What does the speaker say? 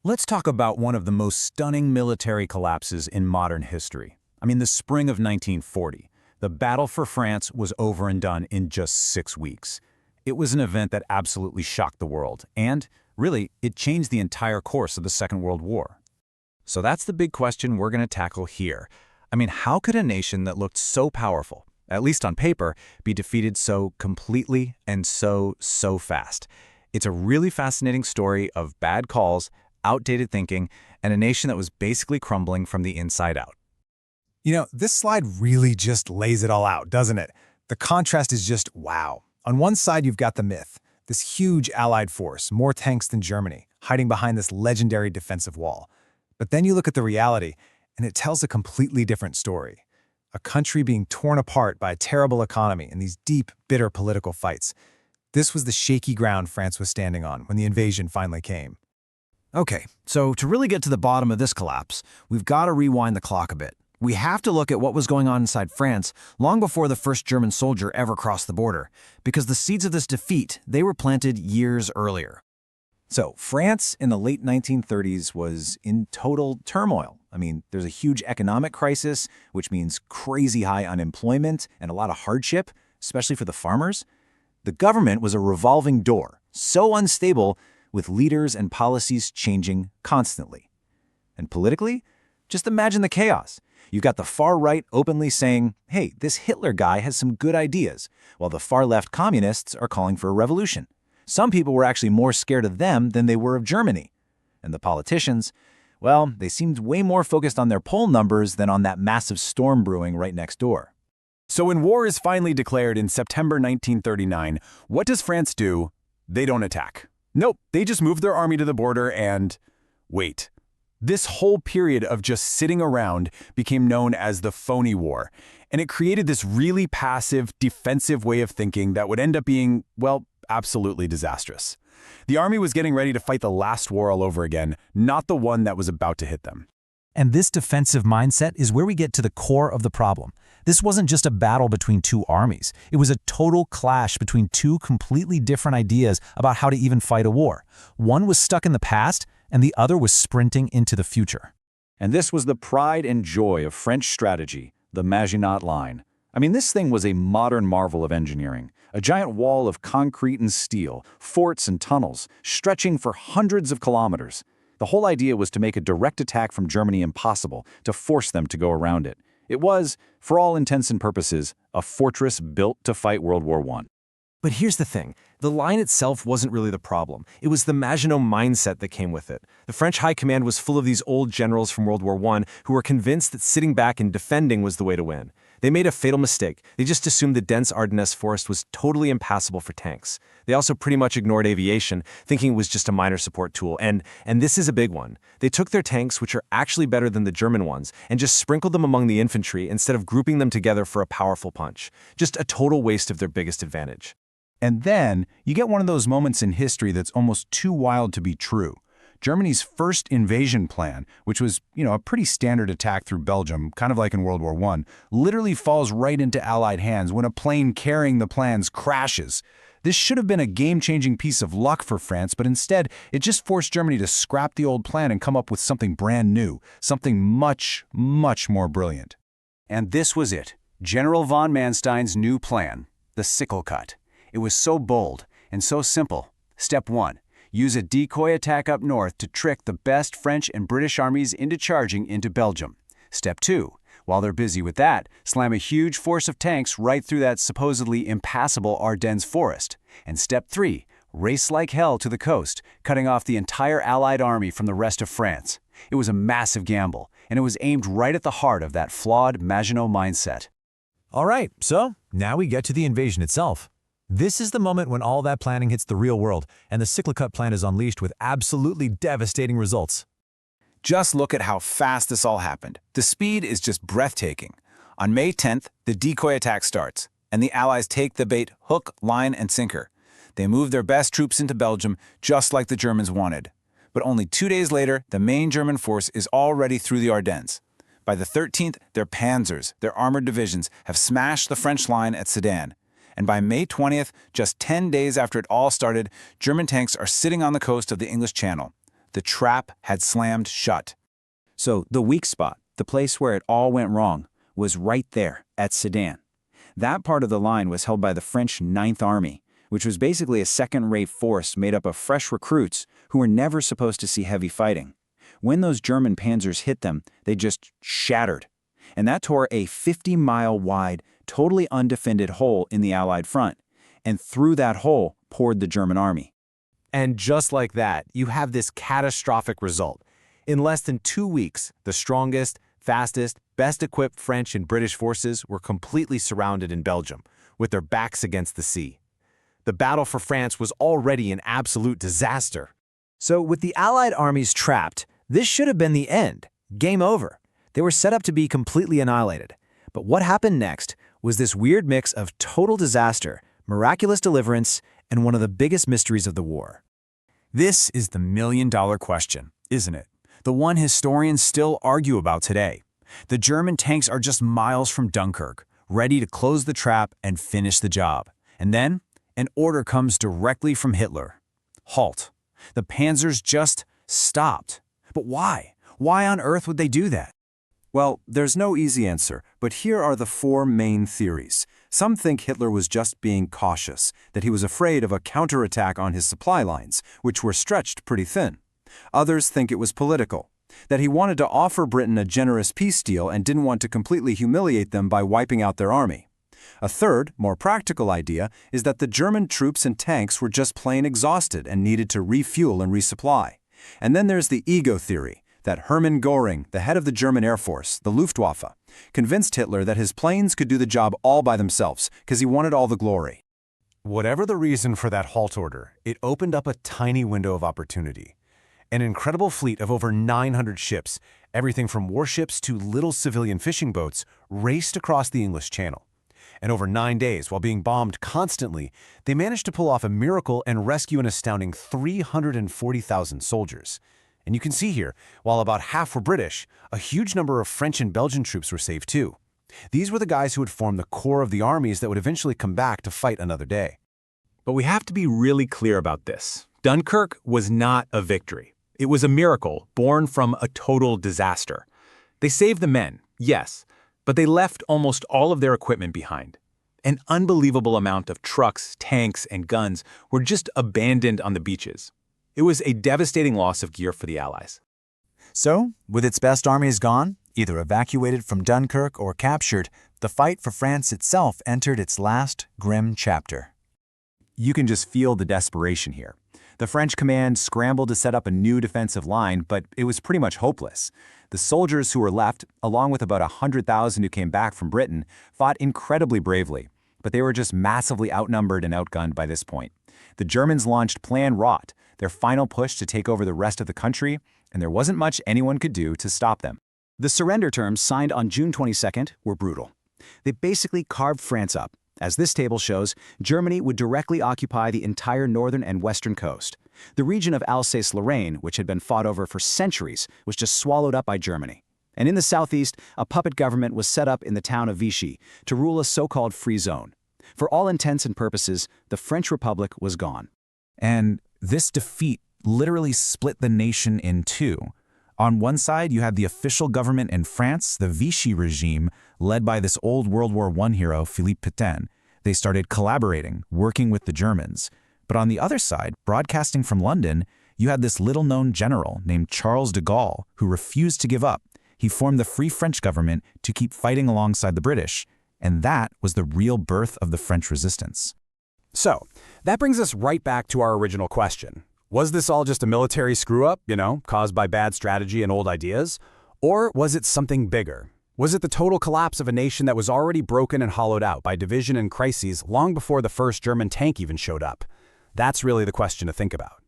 Let's talk about one of the most stunning military collapses in modern history. The spring of 1940. The battle for France was over and done in just 6 weeks. It was an event that absolutely shocked the world, and, really, it changed the entire course of the Second World War. So that's the big question we're going to tackle here. How could a nation that looked so powerful, at least on paper, be defeated so completely and so fast? It's a really fascinating story of bad calls, outdated thinking, and a nation that was basically crumbling from the inside out. This slide really just lays it all out, doesn't it? The contrast is just wow. On one side, you've got the myth, this huge Allied force, more tanks than Germany, hiding behind this legendary defensive wall. But then you look at the reality, and it tells a completely different story. A country being torn apart by a terrible economy and these deep, bitter political fights. This was the shaky ground France was standing on when the invasion finally came. Okay, so to really get to the bottom of this collapse, we've got to rewind the clock a bit. We have to look at what was going on inside France long before the first German soldier ever crossed the border, because the seeds of this defeat, they were planted years earlier. So, France in the late 1930s was in total turmoil. There's a huge economic crisis, which means crazy high unemployment and a lot of hardship, especially for the farmers. The government was a revolving door, so unstable, with leaders and policies changing constantly. And politically, just imagine the chaos. You've got the far right openly saying, hey, this Hitler guy has some good ideas, while the far left communists are calling for a revolution. Some people were actually more scared of them than they were of Germany. And the politicians, well, they seemed way more focused on their poll numbers than on that massive storm brewing right next door. So when war is finally declared in September 1939, what does France do? They don't attack. Nope, they just move their army to the border and wait. This whole period of just sitting around became known as the phony war, and it created this really passive, defensive way of thinking that would end up being, well, absolutely disastrous. The army was getting ready to fight the last war all over again, not the one that was about to hit them. And this defensive mindset is where we get to the core of the problem. This wasn't just a battle between two armies. It was a total clash between two completely different ideas about how to even fight a war. One was stuck in the past, and the other was sprinting into the future. And this was the pride and joy of French strategy, the Maginot Line. This thing was a modern marvel of engineering. A giant wall of concrete and steel, forts and tunnels, stretching for hundreds of kilometers. The whole idea was to make a direct attack from Germany impossible, to force them to go around it. It was, for all intents and purposes, a fortress built to fight World War I. But here's the thing. The line itself wasn't really the problem. It was the Maginot mindset that came with it. The French high command was full of these old generals from World War I who were convinced that sitting back and defending was the way to win. They made a fatal mistake. They just assumed the dense Ardennes forest was totally impassable for tanks. They also pretty much ignored aviation, thinking it was just a minor support tool. And this is a big one. They took their tanks, which are actually better than the German ones, and just sprinkled them among the infantry instead of grouping them together for a powerful punch. Just a total waste of their biggest advantage. And then, you get one of those moments in history that's almost too wild to be true. Germany's first invasion plan, which was, a pretty standard attack through Belgium, kind of like in World War I, literally falls right into Allied hands when a plane carrying the plans crashes. This should have been a game-changing piece of luck for France, but instead, it just forced Germany to scrap the old plan and come up with something brand new, something much, much more brilliant. And this was it, General von Manstein's new plan, the sickle cut. It was so bold and so simple. Step 1. Use a decoy attack up north to trick the best French and British armies into charging into Belgium. Step 2. While they're busy with that, slam a huge force of tanks right through that supposedly impassable Ardennes forest. And Step 3. Race like hell to the coast, cutting off the entire Allied army from the rest of France. It was a massive gamble, and it was aimed right at the heart of that flawed Maginot mindset. All right, so now we get to the invasion itself. This is the moment when all that planning hits the real world, and the Sickle-Cut plan is unleashed with absolutely devastating results. Just look at how fast this all happened. The speed is just breathtaking. On May 10th, the decoy attack starts, and the Allies take the bait hook, line, and sinker. They move their best troops into Belgium, just like the Germans wanted. But only 2 days later, the main German force is already through the Ardennes. By the 13th, their panzers, their armored divisions, have smashed the French line at Sedan. And by May 20th, just 10 days after it all started, German tanks are sitting on the coast of the English Channel. The trap had slammed shut. So the weak spot, the place where it all went wrong, was right there at Sedan. That part of the line was held by the French Ninth Army, which was basically a second-rate force made up of fresh recruits who were never supposed to see heavy fighting. When those German panzers hit them, they just shattered. And that tore a 50-mile-wide, totally undefended hole in the Allied front. And through that hole poured the German army. And just like that, you have this catastrophic result. In less than 2 weeks, the strongest, fastest, best-equipped French and British forces were completely surrounded in Belgium, with their backs against the sea. The battle for France was already an absolute disaster. So with the Allied armies trapped, this should have been the end. Game over. They were set up to be completely annihilated. But what happened next was this weird mix of total disaster, miraculous deliverance, and one of the biggest mysteries of the war. This is the million-dollar question, isn't it? The one historians still argue about today. The German tanks are just miles from Dunkirk, ready to close the trap and finish the job. And then, an order comes directly from Hitler. Halt. The panzers just stopped. But why? Why on earth would they do that? Well, there's no easy answer, but here are the 4 main theories. Some think Hitler was just being cautious, that he was afraid of a counterattack on his supply lines, which were stretched pretty thin. Others think it was political, that he wanted to offer Britain a generous peace deal and didn't want to completely humiliate them by wiping out their army. A third, more practical idea is that the German troops and tanks were just plain exhausted and needed to refuel and resupply. And then there's the ego theory, that Hermann Göring, the head of the German Air Force, the Luftwaffe, convinced Hitler that his planes could do the job all by themselves because he wanted all the glory. Whatever the reason for that halt order, it opened up a tiny window of opportunity. An incredible fleet of over 900 ships, everything from warships to little civilian fishing boats, raced across the English Channel. And over 9 days, while being bombed constantly, they managed to pull off a miracle and rescue an astounding 340,000 soldiers. And you can see here, while about half were British, a huge number of French and Belgian troops were saved too. These were the guys who would form the core of the armies that would eventually come back to fight another day. But we have to be really clear about this. Dunkirk was not a victory. It was a miracle born from a total disaster. They saved the men, yes, but they left almost all of their equipment behind. An unbelievable amount of trucks, tanks, and guns were just abandoned on the beaches. It was a devastating loss of gear for the Allies. So, with its best armies gone, either evacuated from Dunkirk or captured, the fight for France itself entered its last grim chapter. You can just feel the desperation here. The French command scrambled to set up a new defensive line, but it was pretty much hopeless. The soldiers who were left, along with about 100,000 who came back from Britain, fought incredibly bravely, but they were just massively outnumbered and outgunned by this point. The Germans launched Plan Rot, their final push to take over the rest of the country, and there wasn't much anyone could do to stop them. The surrender terms signed on June 22nd were brutal. They basically carved France up. As this table shows, Germany would directly occupy the entire northern and western coast. The region of Alsace-Lorraine, which had been fought over for centuries, was just swallowed up by Germany. And in the southeast, a puppet government was set up in the town of Vichy to rule a so-called free zone. For all intents and purposes, the French Republic was gone. And this defeat literally split the nation in two. On one side, you had the official government in France, the Vichy regime, led by this old World War I hero, Philippe Pétain. They started collaborating, working with the Germans. But on the other side, broadcasting from London, you had this little-known general named Charles de Gaulle who refused to give up. He formed the Free French government to keep fighting alongside the British. And that was the real birth of the French resistance. So, that brings us right back to our original question. Was this all just a military screw-up, caused by bad strategy and old ideas? Or was it something bigger? Was it the total collapse of a nation that was already broken and hollowed out by division and crises long before the first German tank even showed up? That's really the question to think about.